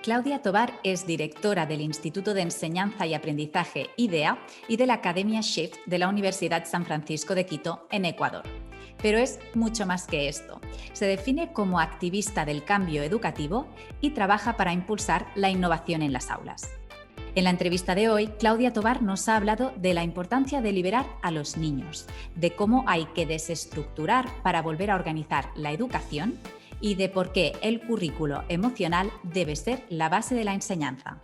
Claudia Tovar es directora del Instituto de Enseñanza y Aprendizaje IDEA y de la Academia Shift de la Universidad San Francisco de Quito, en Ecuador. Pero es mucho más que esto. Se define como activista del cambio educativo y trabaja para impulsar la innovación en las aulas. En la entrevista de hoy, Claudia Tovar nos ha hablado de la importancia de liberar a los niños, de cómo hay que desestructurar para volver a organizar la educación y de por qué el currículo emocional debe ser la base de la enseñanza.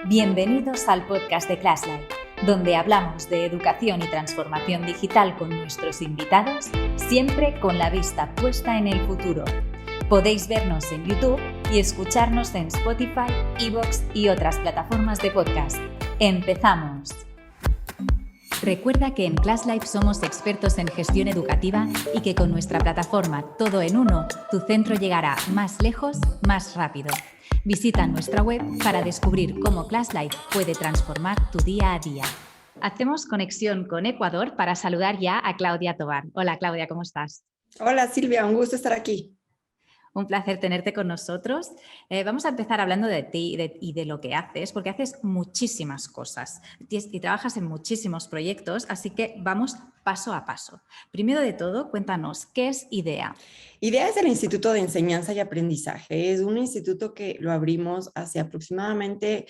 Bienvenidos al podcast de ClassLife, donde hablamos de educación y transformación digital con nuestros invitados, siempre con la vista puesta en el futuro. Podéis vernos en YouTube y escucharnos en Spotify, iVoox y otras plataformas de podcast. ¡Empezamos! Recuerda que en ClassLife somos expertos en gestión educativa y que con nuestra plataforma Todo en Uno, tu centro llegará más lejos, más rápido. Visita nuestra web para descubrir cómo ClassLife puede transformar tu día a día. Hacemos conexión con Ecuador para saludar ya a Claudia Tovar. Hola Claudia, ¿cómo estás? Hola Silvia, un gusto estar aquí. Un placer tenerte con nosotros. Vamos a empezar hablando de ti y de lo que haces, porque haces muchísimas cosas y trabajas en muchísimos proyectos, así que vamos paso a paso. Primero de todo, cuéntanos, ¿qué es IDEA? IDEA es el Instituto de Enseñanza y Aprendizaje. Es un instituto que lo abrimos hace aproximadamente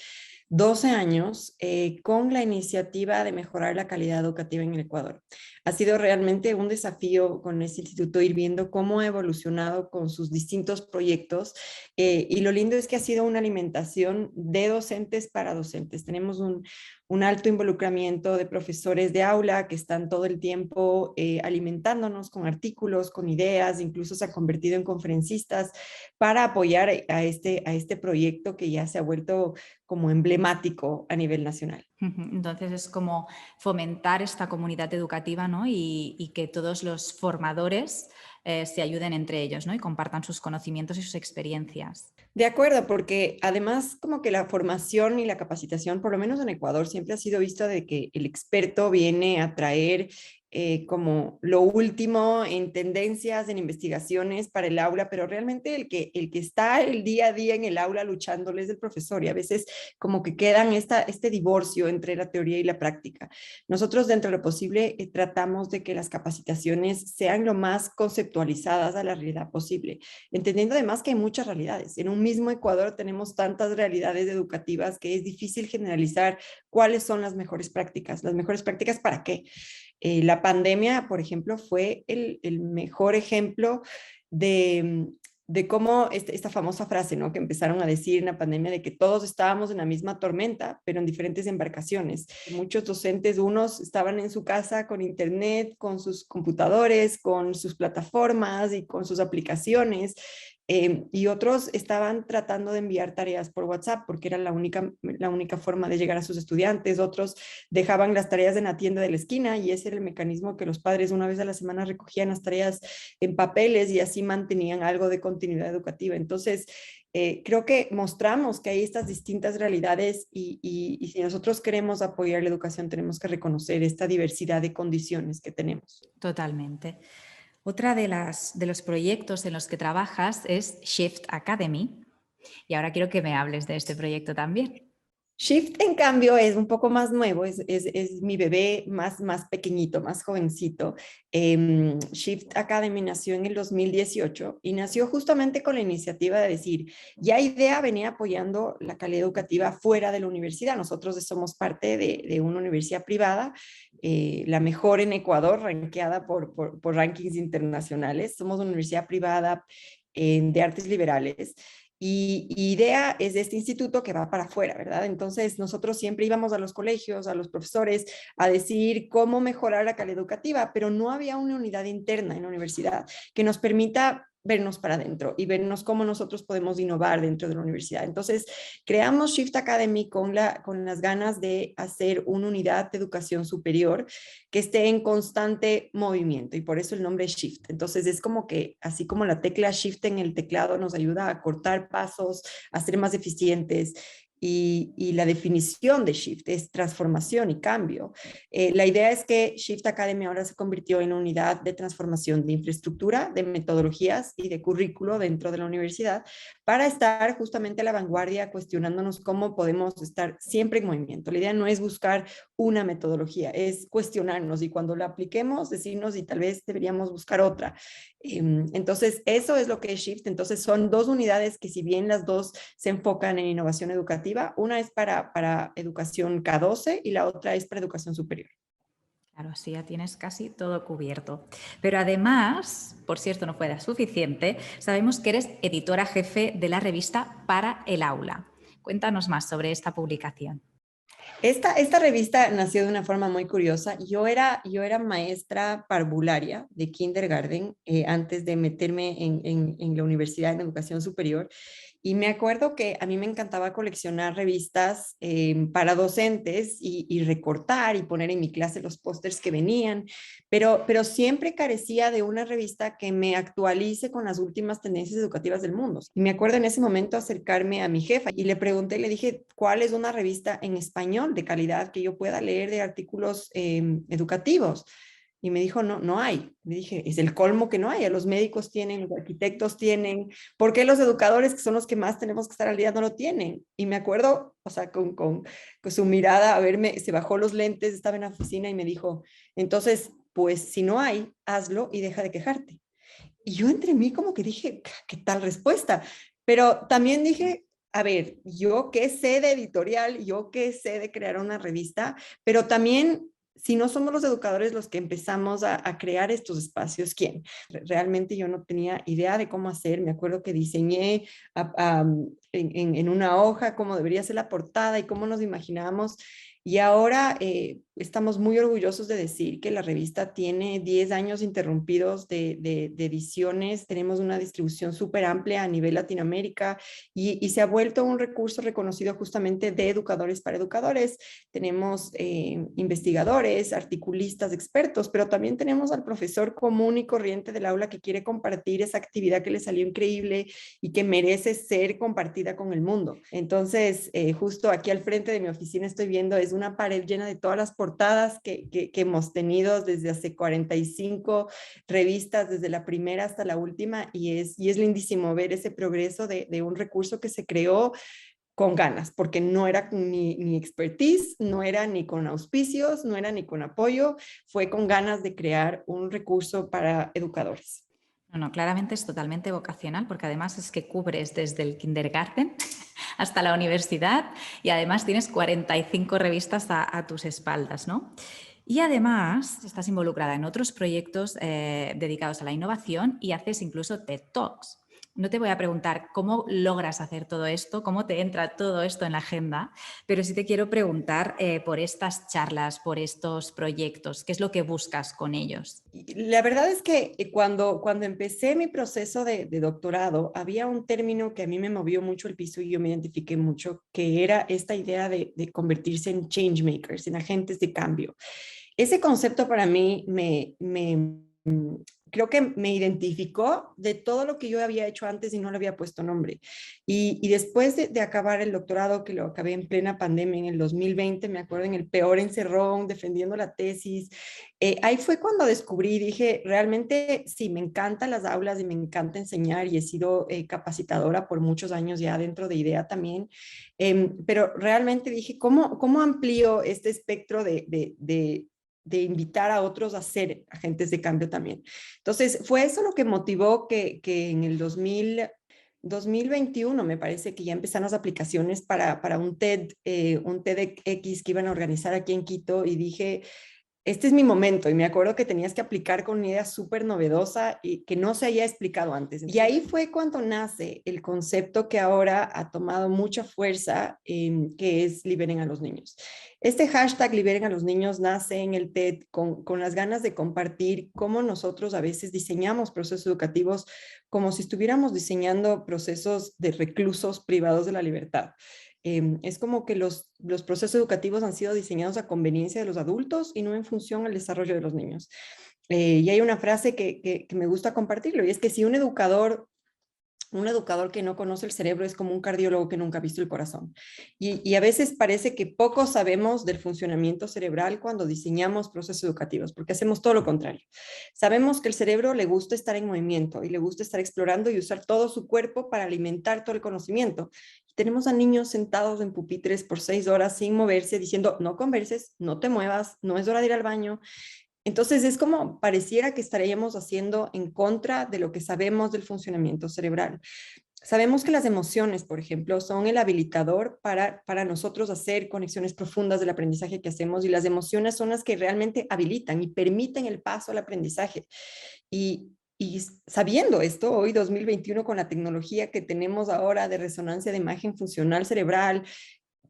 12 años con la iniciativa de mejorar la calidad educativa en el Ecuador. Ha sido realmente un desafío con este instituto ir viendo cómo ha evolucionado con sus distintos proyectos y lo lindo es que ha sido una alimentación de docentes para docentes. Tenemos un alto involucramiento de profesores de aula que están todo el tiempo alimentándonos con artículos, con ideas, incluso se ha convertido en conferencistas para apoyar a este proyecto que ya se ha vuelto como emblemático a nivel nacional. Entonces es como fomentar esta comunidad educativa, ¿no? y que todos los formadores se ayuden entre ellos, ¿no? Y compartan sus conocimientos y sus experiencias. De acuerdo, porque además como que la formación y la capacitación, por lo menos en Ecuador, siempre ha sido visto de que el experto viene a traer como lo último en tendencias, en investigaciones para el aula, pero realmente el que está el día a día en el aula luchándoles es el profesor y a veces como que quedan este divorcio entre la teoría y la práctica. Nosotros dentro de lo posible tratamos de que las capacitaciones sean lo más conceptualizadas a la realidad posible, entendiendo además que hay muchas realidades. En un mismo Ecuador tenemos tantas realidades educativas que es difícil generalizar cuáles son las mejores prácticas. ¿Las mejores prácticas para qué? La pandemia, por ejemplo, fue el mejor ejemplo de cómo esta famosa frase, ¿no? Que empezaron a decir en la pandemia de que todos estábamos en la misma tormenta, pero en diferentes embarcaciones. Muchos docentes, unos estaban en su casa con internet, con sus computadores, con sus plataformas y con sus aplicaciones. Y otros estaban tratando de enviar tareas por WhatsApp porque era la única forma de llegar a sus estudiantes. Otros dejaban las tareas en la tienda de la esquina y ese era el mecanismo que los padres una vez a la semana recogían las tareas en papeles y así mantenían algo de continuidad educativa. Entonces, creo que mostramos que hay estas distintas realidades y si nosotros queremos apoyar la educación tenemos que reconocer esta diversidad de condiciones que tenemos. Totalmente. Otra de los proyectos en los que trabajas es Shift Academy y ahora quiero que me hables de este proyecto también. Shift, en cambio, es un poco más nuevo, es mi bebé más pequeñito, más jovencito. Shift Academy nació en el 2018 y nació justamente con la iniciativa de decir, ya IDEA venía apoyando la calidad educativa fuera de la universidad. Nosotros somos parte de una universidad privada, la mejor en Ecuador, rankeada por rankings internacionales. Somos una universidad privada de artes liberales. Y IDEA es de este instituto que va para afuera, ¿verdad? Entonces nosotros siempre íbamos a los colegios, a los profesores, a decir cómo mejorar la calidad educativa, pero no había una unidad interna en la universidad que nos permita vernos para adentro y vernos cómo nosotros podemos innovar dentro de la universidad. Entonces, creamos Shift Academy con las ganas de hacer una unidad de educación superior que esté en constante movimiento y por eso el nombre es Shift. Entonces, es como que, así como la tecla Shift en el teclado nos ayuda a cortar pasos, a ser más eficientes, y la definición de Shift es transformación y cambio. La idea es que Shift Academy ahora se convirtió en una unidad de transformación de infraestructura, de metodologías y de currículo dentro de la universidad para estar justamente a la vanguardia cuestionándonos cómo podemos estar siempre en movimiento. La idea no es buscar una metodología, es cuestionarnos y cuando la apliquemos decirnos y tal vez deberíamos buscar otra. Entonces, eso es lo que es Shift. Entonces, son dos unidades que si bien las dos se enfocan en innovación educativa, una es para educación K12 y la otra es para educación superior. Claro, así ya tienes casi todo cubierto. Pero además, por si esto no fuera suficiente, sabemos que eres editora jefe de la revista Para el Aula. Cuéntanos más sobre esta publicación. Esta revista nació de una forma muy curiosa. Yo era maestra parvularia de kindergarten antes de meterme en la universidad en educación superior. Y me acuerdo que a mí me encantaba coleccionar revistas para docentes y recortar y poner en mi clase los pósters que venían, pero siempre carecía de una revista que me actualice con las últimas tendencias educativas del mundo. Y me acuerdo en ese momento acercarme a mi jefa y le pregunté, le dije, ¿cuál es una revista en español de calidad que yo pueda leer de artículos educativos? Y me dijo, no, no hay. Le dije, es el colmo que no hay. Los médicos tienen, los arquitectos tienen. ¿Por qué los educadores, que son los que más tenemos que estar al día, no lo tienen? Y me acuerdo, o sea, con su mirada, a verme, se bajó los lentes, estaba en la oficina y me dijo, entonces, pues si no hay, hazlo y deja de quejarte. Y yo entre mí como que dije, ¿qué tal respuesta? Pero también dije, a ver, yo qué sé de editorial, yo qué sé de crear una revista, pero también si no somos los educadores los que empezamos a crear estos espacios, ¿quién? Realmente yo no tenía idea de cómo hacer. Me acuerdo que diseñé en una hoja cómo debería ser la portada y cómo nos imaginábamos. Y ahora estamos muy orgullosos de decir que la revista tiene 10 años interrumpidos de ediciones. Tenemos una distribución súper amplia a nivel Latinoamérica y se ha vuelto un recurso reconocido justamente de educadores para educadores. Tenemos investigadores, articulistas, expertos, pero también tenemos al profesor común y corriente del aula que quiere compartir esa actividad que le salió increíble y que merece ser compartida con el mundo. Entonces, justo aquí al frente de mi oficina estoy viendo, es una pared llena de todas las portadas que hemos tenido desde hace 45 revistas, desde la primera hasta la última, y es lindísimo ver ese progreso de un recurso que se creó con ganas, porque no era ni expertise, no era ni con auspicios, no era ni con apoyo, fue con ganas de crear un recurso para educadores. No, claramente es totalmente vocacional porque además es que cubres desde el kindergarten hasta la universidad y además tienes 45 revistas a tus espaldas, ¿no? Y además estás involucrada en otros proyectos dedicados a la innovación y haces incluso TED Talks. No te voy a preguntar cómo logras hacer todo esto, cómo te entra todo esto en la agenda, pero sí te quiero preguntar por estas charlas, por estos proyectos, ¿qué es lo que buscas con ellos? La verdad es que cuando empecé mi proceso de doctorado, había un término que a mí me movió mucho el piso y yo me identifiqué mucho, que era esta idea de convertirse en change makers, en agentes de cambio. Ese concepto para mí creo que me identificó de todo lo que yo había hecho antes y no le había puesto nombre. Y después de acabar el doctorado, que lo acabé en plena pandemia en el 2020, me acuerdo en el peor encerrón, defendiendo la tesis, ahí fue cuando descubrí, dije, realmente sí, me encantan las aulas y me encanta enseñar y he sido capacitadora por muchos años ya dentro de IDEA también, pero realmente dije, ¿cómo amplío este espectro de invitar a otros a ser agentes de cambio también? Entonces, fue eso lo que motivó que en el 2021 me parece que ya empezaron las aplicaciones para un TEDx que iban a organizar aquí en Quito y dije, este es mi momento. Y me acuerdo que tenías que aplicar con una idea súper novedosa y que no se había explicado antes. Y ahí fue cuando nace el concepto que ahora ha tomado mucha fuerza, que es liberen a los niños. Este hashtag liberen a los niños nace en el TED con las ganas de compartir cómo nosotros a veces diseñamos procesos educativos como si estuviéramos diseñando procesos de reclusos privados de la libertad. Es como que los procesos educativos han sido diseñados a conveniencia de los adultos y no en función al desarrollo de los niños. Y hay una frase que me gusta compartirlo y es que si un educador un educador que no conoce el cerebro es como un cardiólogo que nunca ha visto el corazón. Y a veces parece que poco sabemos del funcionamiento cerebral cuando diseñamos procesos educativos, porque hacemos todo lo contrario. Sabemos que el cerebro le gusta estar en movimiento y le gusta estar explorando y usar todo su cuerpo para alimentar todo el conocimiento. Tenemos a niños sentados en pupitres por 6 horas sin moverse, diciendo, no converses, no te muevas, no es hora de ir al baño. Entonces es como pareciera que estaríamos haciendo en contra de lo que sabemos del funcionamiento cerebral. Sabemos que las emociones, por ejemplo, son el habilitador para nosotros hacer conexiones profundas del aprendizaje que hacemos, y las emociones son las que realmente habilitan y permiten el paso al aprendizaje. Y sabiendo esto, hoy 2021, con la tecnología que tenemos ahora de resonancia de imagen funcional cerebral,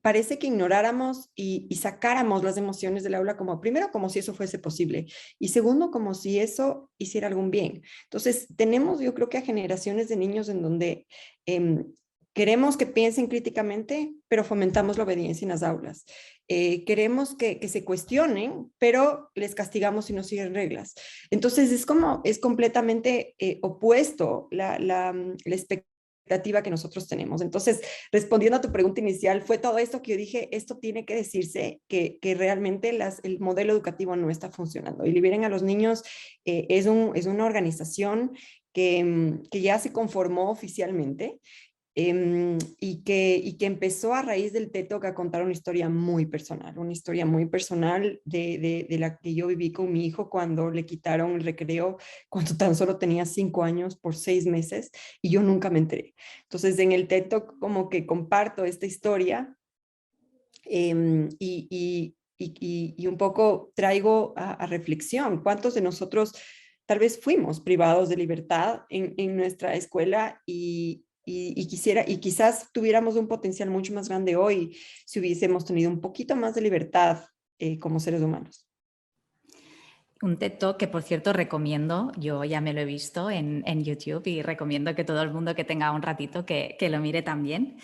parece que ignoráramos y sacáramos las emociones del aula, como primero como si eso fuese posible y segundo como si eso hiciera algún bien. Entonces tenemos, yo creo que a generaciones de niños en donde queremos que piensen críticamente, pero fomentamos la obediencia en las aulas. Queremos que se cuestionen, pero les castigamos si no siguen reglas. Entonces es completamente opuesto la expectativa que nosotros tenemos. Entonces, respondiendo a tu pregunta inicial, fue todo esto que yo dije, esto tiene que decirse, que realmente el modelo educativo no está funcionando. Y Liberen a los Niños es una organización que ya se conformó oficialmente, y que empezó a raíz del TED Talk a contar una historia muy personal de la que yo viví con mi hijo cuando le quitaron el recreo, cuando tan solo tenía 5 años por 6 meses, y yo nunca me enteré. Entonces en el TED Talk como que comparto esta historia, y un poco traigo a reflexión cuántos de nosotros tal vez fuimos privados de libertad en nuestra escuela, y quizás tuviéramos un potencial mucho más grande hoy si hubiésemos tenido un poquito más de libertad como seres humanos. Un TED Talk que, por cierto, recomiendo, yo ya me lo he visto en YouTube y recomiendo que todo el mundo que tenga un ratito que lo mire también.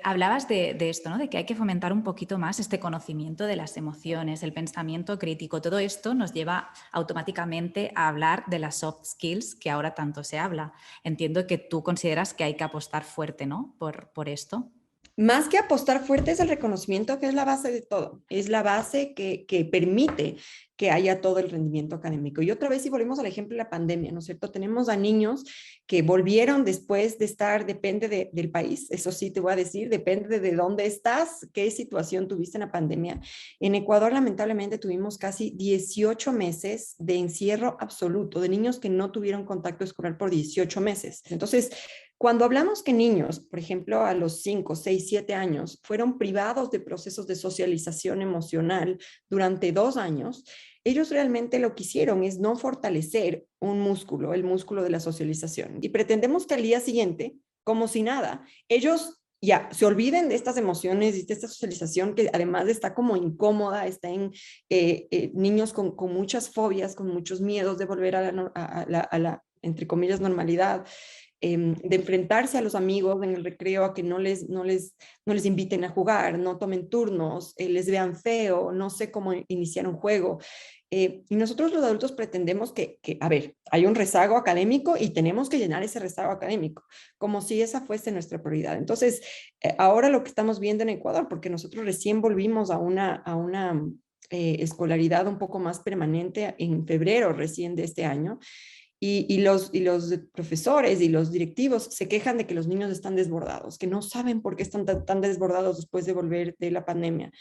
Hablabas de esto, ¿no? De que hay que fomentar un poquito más este conocimiento de las emociones, el pensamiento crítico. Todo esto nos lleva automáticamente a hablar de las soft skills que ahora tanto se habla. Entiendo que tú consideras que hay que apostar fuerte, ¿no? por esto. Más que apostar fuerte es el reconocimiento, que es la base de todo, es la base que permite que haya todo el rendimiento académico. Y otra vez, si volvemos al ejemplo de la pandemia, ¿no es cierto? Tenemos a niños que volvieron después de estar, depende del país, eso sí te voy a decir, depende de dónde estás, qué situación tuviste en la pandemia. En Ecuador, lamentablemente, tuvimos casi 18 meses de encierro absoluto, de niños que no tuvieron contacto escolar por 18 meses. Entonces, cuando hablamos que niños, por ejemplo, a los 5, 6, 7 años, fueron privados de procesos de socialización emocional durante 2 años, ellos realmente lo que hicieron es no fortalecer un músculo, el músculo de la socialización. Y pretendemos que al día siguiente, como si nada, ellos ya se olviden de estas emociones y de esta socialización que además está como incómoda, está en niños con muchas fobias, con muchos miedos de volver a la entre comillas, normalidad, de enfrentarse a los amigos en el recreo, a que no les inviten a jugar, no tomen turnos, les vean feo, no sé cómo iniciar un juego. Y nosotros los adultos pretendemos a ver, hay un rezago académico y tenemos que llenar ese rezago académico, como si esa fuese nuestra prioridad. Entonces, ahora lo que estamos viendo en Ecuador, porque nosotros recién volvimos a una escolaridad un poco más permanente en febrero recién de este año, y los profesores y los directivos se quejan de que los niños están desbordados, que no saben por qué están tan desbordados después de volver de la pandemia.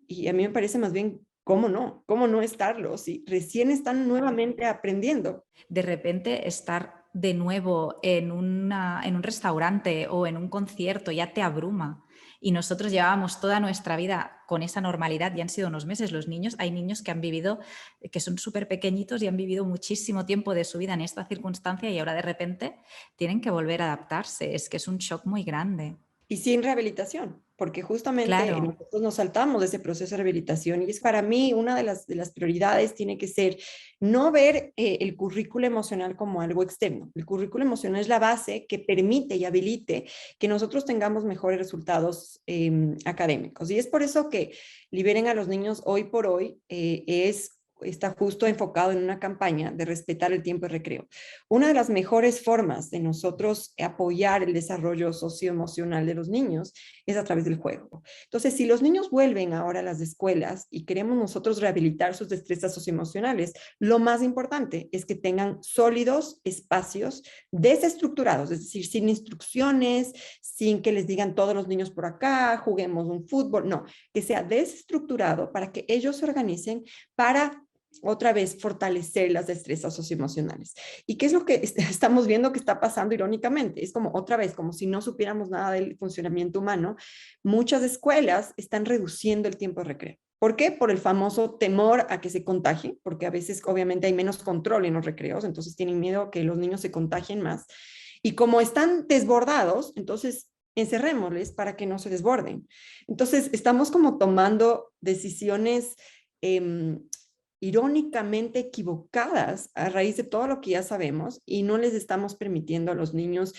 Y a mí me parece más bien, ¿cómo no estarlo? Si recién están nuevamente aprendiendo. De repente estar de nuevo en un restaurante o en un concierto ya te abruma. Y nosotros llevábamos toda nuestra vida con esa normalidad, ya han sido unos meses. Los niños, hay niños que han vivido, que son súper pequeñitos y han vivido muchísimo tiempo de su vida en esta circunstancia, y ahora de repente tienen que volver a adaptarse. Es que es un shock muy grande. Y sin rehabilitación, porque justamente Claro. nosotros nos saltamos de ese proceso de rehabilitación, y es para mí una de las prioridades tiene que ser no ver el currículo emocional como algo externo. El currículo emocional es la base que permite y habilite que nosotros tengamos mejores resultados académicos. Y es por eso que Liberen a los Niños hoy por hoy es está justo enfocado en una campaña de respetar el tiempo de recreo. Una de las mejores formas de nosotros apoyar el desarrollo socioemocional de los niños es a través del juego. Entonces, si los niños vuelven ahora a las escuelas y queremos nosotros rehabilitar sus destrezas socioemocionales, lo más importante es que tengan sólidos espacios desestructurados, es decir, sin instrucciones, sin que les digan todos los niños por acá, juguemos un fútbol, no, que sea desestructurado para que ellos se organicen para otra vez fortalecer las destrezas socioemocionales. ¿Y qué es lo que estamos viendo que está pasando irónicamente? Es como otra vez, como si no supiéramos nada del funcionamiento humano. Muchas escuelas están reduciendo el tiempo de recreo. ¿Por qué? Por el famoso temor a que se contagien, porque a veces obviamente hay menos control en los recreos, entonces tienen miedo a que los niños se contagien más. Y como están desbordados, entonces encerrémosles para que no se desborden. Entonces estamos como tomando decisiones irónicamente equivocadas a raíz de todo lo que ya sabemos y no les estamos permitiendo a los niños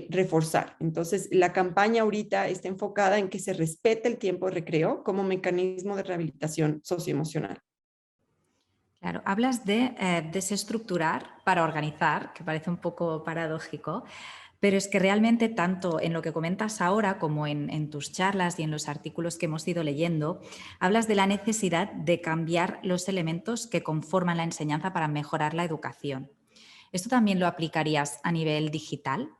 reforzar. Entonces, la campaña ahorita está enfocada en que se respete el tiempo de recreo como mecanismo de rehabilitación socioemocional. Claro, hablas de desestructurar para organizar, que parece un poco paradójico, pero es que realmente tanto en lo que comentas ahora como en tus charlas y en los artículos que hemos ido leyendo, hablas de la necesidad de cambiar los elementos que conforman la enseñanza para mejorar la educación. ¿Esto también lo aplicarías a nivel digital?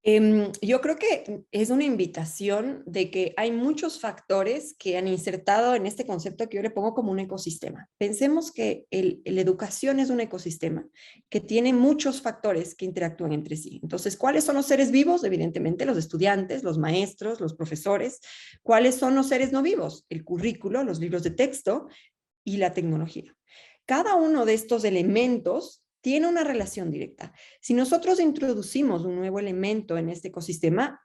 Yo creo que es una invitación de que hay muchos factores que han insertado en este concepto que yo le pongo como un ecosistema. Pensemos que la educación es un ecosistema que tiene muchos factores que interactúan entre sí. Entonces, ¿cuáles son los seres vivos? Evidentemente, los estudiantes, los maestros, los profesores. ¿Cuáles son los seres no vivos? El currículo, los libros de texto y la tecnología. Cada uno de estos elementos tiene una relación directa. Si nosotros introducimos un nuevo elemento en este ecosistema,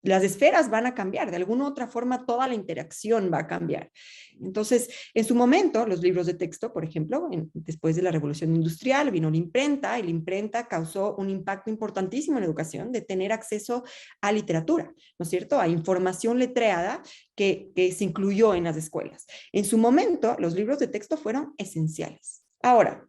las esferas van a cambiar, de alguna u otra forma toda la interacción va a cambiar. Entonces, en su momento, los libros de texto, por ejemplo, después de la Revolución Industrial vino la imprenta y la imprenta causó un impacto importantísimo en la educación de tener acceso a literatura, ¿no es cierto? A información letreada que se incluyó en las escuelas. En su momento, los libros de texto fueron esenciales. Ahora,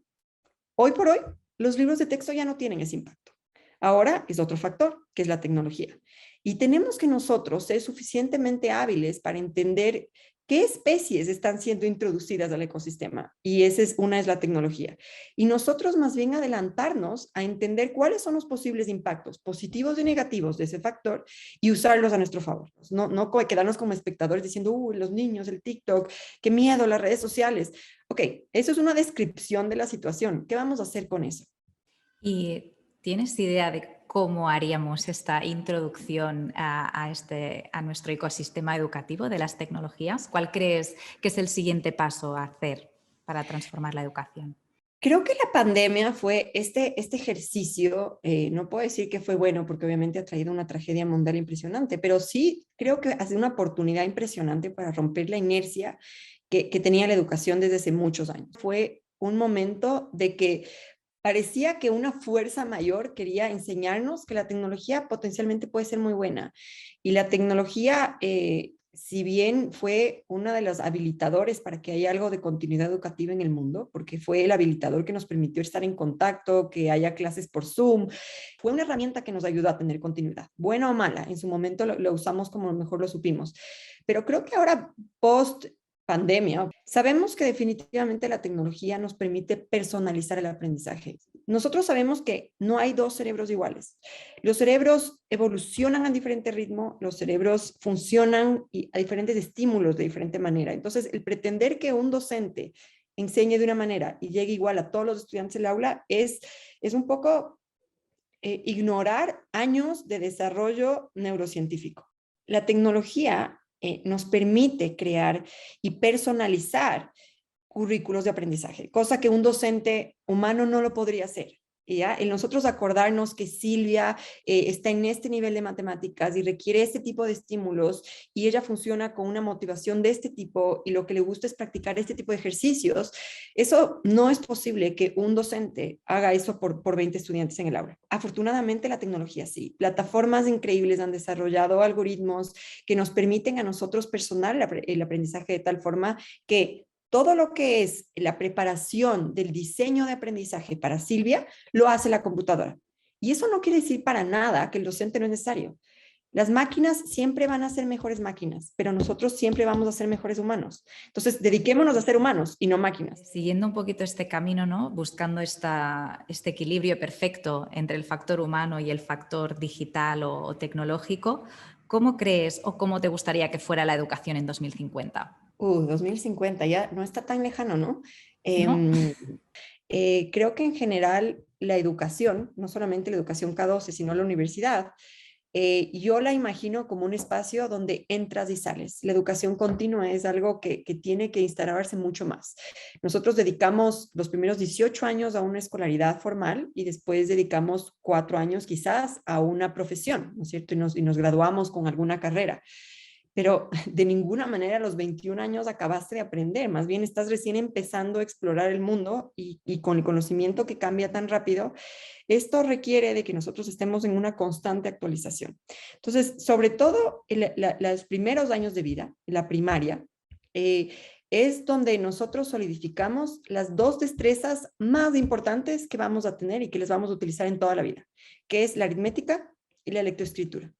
hoy por hoy, los libros de texto ya no tienen ese impacto. Ahora es otro factor, que es la tecnología. Y tenemos que nosotros ser suficientemente hábiles para entender qué especies están siendo introducidas al ecosistema. Y una es la tecnología. Y nosotros más bien adelantarnos a entender cuáles son los posibles impactos positivos y negativos de ese factor y usarlos a nuestro favor. No quedarnos como espectadores diciendo, uy, los niños, el TikTok, qué miedo, las redes sociales. Ok, eso es una descripción de la situación. ¿Qué vamos a hacer con eso? ¿Y tienes idea de cómo haríamos esta introducción a nuestro ecosistema educativo de las tecnologías? ¿Cuál crees que es el siguiente paso a hacer para transformar la educación? Creo que la pandemia fue este ejercicio, no puedo decir que fue bueno porque obviamente ha traído una tragedia mundial impresionante, pero sí creo que ha sido una oportunidad impresionante para romper la inercia que tenía la educación desde hace muchos años. Fue un momento de que parecía que una fuerza mayor quería enseñarnos que la tecnología potencialmente puede ser muy buena. Y la tecnología, si bien fue una de los habilitadores para que haya algo de continuidad educativa en el mundo, porque fue el habilitador que nos permitió estar en contacto, que haya clases por Zoom, fue una herramienta que nos ayudó a tener continuidad, buena o mala. En su momento lo usamos como mejor lo supimos. Pero creo que ahora, post pandemia, sabemos que definitivamente la tecnología nos permite personalizar el aprendizaje. Nosotros sabemos que no hay dos cerebros iguales. Los cerebros evolucionan a diferente ritmo, los cerebros funcionan a diferentes estímulos de diferente manera. Entonces, el pretender que un docente enseñe de una manera y llegue igual a todos los estudiantes del aula es un poco ignorar años de desarrollo neurocientífico. La tecnología nos permite crear y personalizar currículos de aprendizaje, cosa que un docente humano no lo podría hacer. ¿Ya? El nosotros acordarnos que Silvia está en este nivel de matemáticas y requiere este tipo de estímulos y ella funciona con una motivación de este tipo y lo que le gusta es practicar este tipo de ejercicios, eso no es posible que un docente haga eso por 20 estudiantes en el aula. Afortunadamente la tecnología sí. Plataformas increíbles han desarrollado algoritmos que nos permiten a nosotros personal el aprendizaje de tal forma que todo lo que es la preparación del diseño de aprendizaje para Silvia, lo hace la computadora. Y eso no quiere decir para nada que el docente no es necesario. Las máquinas siempre van a ser mejores máquinas, pero nosotros siempre vamos a ser mejores humanos. Entonces, dediquémonos a ser humanos y no máquinas. Siguiendo un poquito este camino, ¿no? Buscando este equilibrio perfecto entre el factor humano y el factor digital o tecnológico, ¿cómo crees o cómo te gustaría que fuera la educación en 2050? 2050 ya no está tan lejano, ¿no? ¿No? Em, Creo que en general la educación, no solamente la educación K12, sino la universidad, yo la imagino como un espacio donde entras y sales. La educación continua es algo que tiene que instalarse mucho más. Nosotros dedicamos los primeros 18 años a una escolaridad formal y después dedicamos 4 años quizás a una profesión, ¿no es cierto? Y nos graduamos con alguna carrera, pero de ninguna manera a los 21 años acabaste de aprender, más bien estás recién empezando a explorar el mundo y con el conocimiento que cambia tan rápido, esto requiere de que nosotros estemos en una constante actualización. Entonces, sobre todo los primeros años de vida, la primaria, es donde nosotros solidificamos las dos destrezas más importantes que vamos a tener y que les vamos a utilizar en toda la vida, que es la aritmética y la lectoescritura.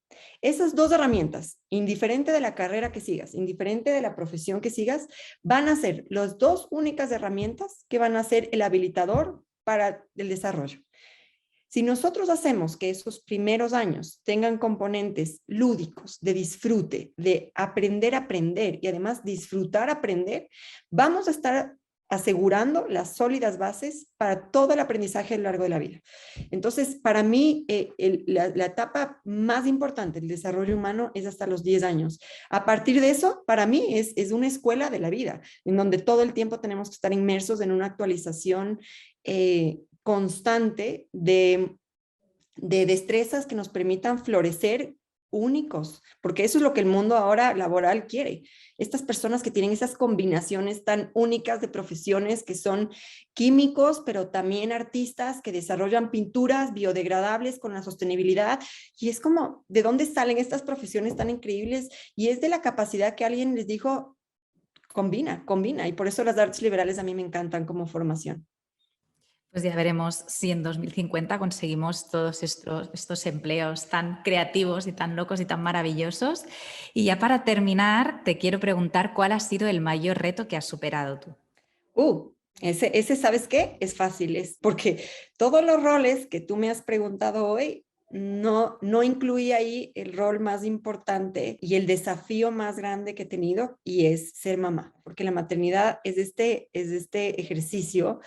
Esas dos herramientas, indiferente de la carrera que sigas, indiferente de la profesión que sigas, van a ser las dos únicas herramientas que van a ser el habilitador para el desarrollo. Si nosotros hacemos que esos primeros años tengan componentes lúdicos, de disfrute, de aprender a aprender y además disfrutar aprender, vamos a estar asegurando las sólidas bases para todo el aprendizaje a lo largo de la vida. Entonces, para mí, la etapa más importante del desarrollo humano es hasta los 10 años. A partir de eso, para mí, es una escuela de la vida, en donde todo el tiempo tenemos que estar inmersos en una actualización constante de destrezas que nos permitan florecer únicos, porque eso es lo que el mundo ahora laboral quiere. Estas personas que tienen esas combinaciones tan únicas de profesiones que son químicos, pero también artistas que desarrollan pinturas biodegradables con la sostenibilidad. Y es como, ¿de dónde salen estas profesiones tan increíbles? Y es de la capacidad que alguien les dijo, combina, combina. Y por eso las artes liberales a mí me encantan como formación. Pues ya veremos si en 2050 conseguimos todos estos empleos tan creativos y tan locos y tan maravillosos. Y ya para terminar, te quiero preguntar cuál ha sido el mayor reto que has superado tú. Ese, ¿sabes qué? Es fácil, es porque todos los roles que tú me has preguntado hoy, no incluía ahí el rol más importante y el desafío más grande que he tenido, y es ser mamá, porque la maternidad es este ejercicio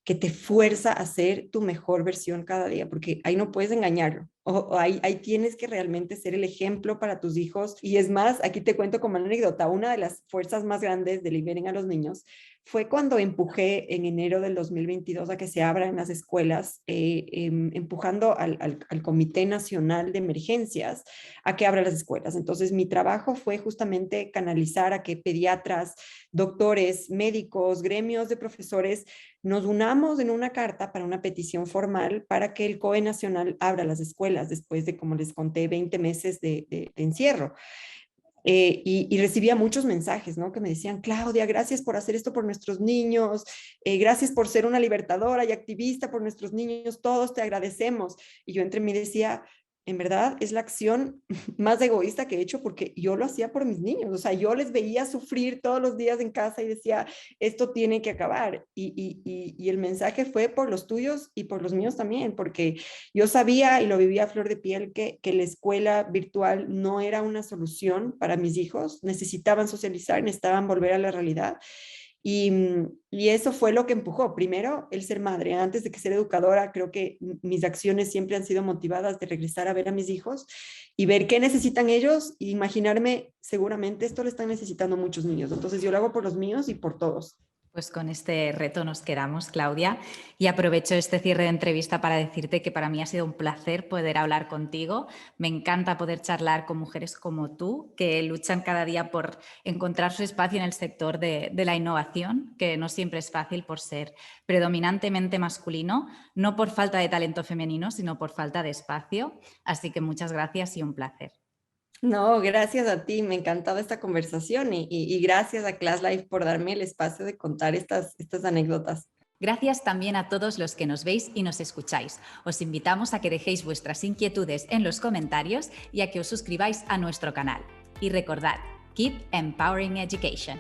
que te fuerza a ser tu mejor versión cada día, porque ahí no puedes engañarlo. O ahí tienes que realmente ser el ejemplo para tus hijos. Y es más, aquí te cuento como anécdota, una de las fuerzas más grandes de Liberen a los Niños fue cuando empujé en enero del 2022 a que se abran las escuelas, empujando al Comité Nacional de Emergencias a que abra las escuelas. Entonces, mi trabajo fue justamente canalizar a que pediatras, doctores, médicos, gremios de profesores nos unamos en una carta para una petición formal para que el COE Nacional abra las escuelas después de, como les conté, 20 meses de encierro. Y recibía muchos mensajes, ¿no? Que me decían, Claudia, gracias por hacer esto por nuestros niños, gracias por ser una libertadora y activista por nuestros niños, todos te agradecemos. Y yo entre mí decía, en verdad es la acción más egoísta que he hecho porque yo lo hacía por mis niños, o sea, yo les veía sufrir todos los días en casa y decía, esto tiene que acabar. Y el mensaje fue por los tuyos y por los míos también, porque yo sabía y lo vivía a flor de piel que la escuela virtual no era una solución para mis hijos, necesitaban socializar, necesitaban volver a la realidad. Y eso fue lo que empujó. Primero, el ser madre. Antes de que ser educadora, creo que mis acciones siempre han sido motivadas de regresar a ver a mis hijos y ver qué necesitan ellos y imaginarme, seguramente esto lo están necesitando muchos niños. Entonces yo lo hago por los míos y por todos. Pues con este reto nos quedamos, Claudia, y aprovecho este cierre de entrevista para decirte que para mí ha sido un placer poder hablar contigo. Me encanta poder charlar con mujeres como tú, que luchan cada día por encontrar su espacio en el sector de la innovación, que no siempre es fácil por ser predominantemente masculino, no por falta de talento femenino, sino por falta de espacio. Así que muchas gracias y un placer. No, gracias a ti, me ha encantado esta conversación y gracias a Class Life por darme el espacio de contar estas anécdotas. Gracias también a todos los que nos veis y nos escucháis. Os invitamos a que dejéis vuestras inquietudes en los comentarios y a que os suscribáis a nuestro canal. Y recordad, keep empowering education.